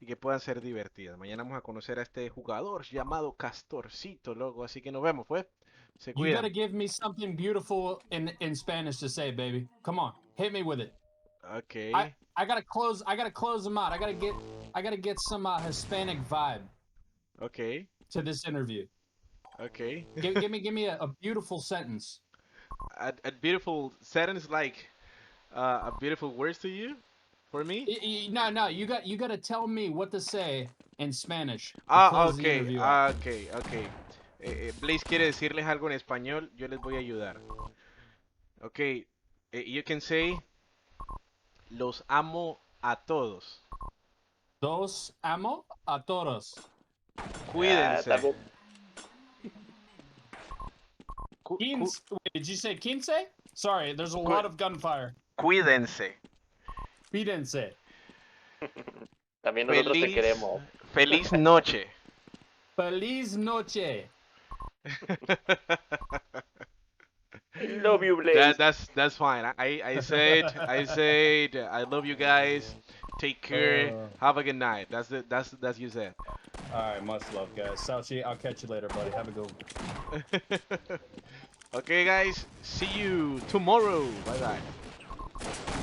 y que puedan ser divertidas. Mañana vamos a conocer a este jugador llamado Castorcito, loco. Así que nos vemos, pues. Se You gotta cuidan. give me something beautiful in Spanish to say, baby. Come on, hit me with it. Okay. I gotta close them out. I gotta get some Hispanic vibe Okay. to this interview. Okay. Give me a beautiful sentence. A beautiful sentence like a beautiful words to you for me. No, you gotta tell me what to say in Spanish to Ah, close the okay. interview out. Okay. Okay. Blaze quiere decirles algo en español. Yo les voy a ayudar. Okay. You can say los amo a todos. Dos amo a todos. Cuídense. también. Quince. Wait, did you say quince? Sorry, there's a lot of gunfire. Cuídense. Cuídense. También nosotros te queremos. Feliz noche. Feliz noche. Love you, Blaze. That's fine. I said I love you guys. Take care. Have a good night. That's you said. All right, much love, guys. Salchi, I'll catch you later, buddy. Have a good one. Okay, guys. See you tomorrow. Bye bye.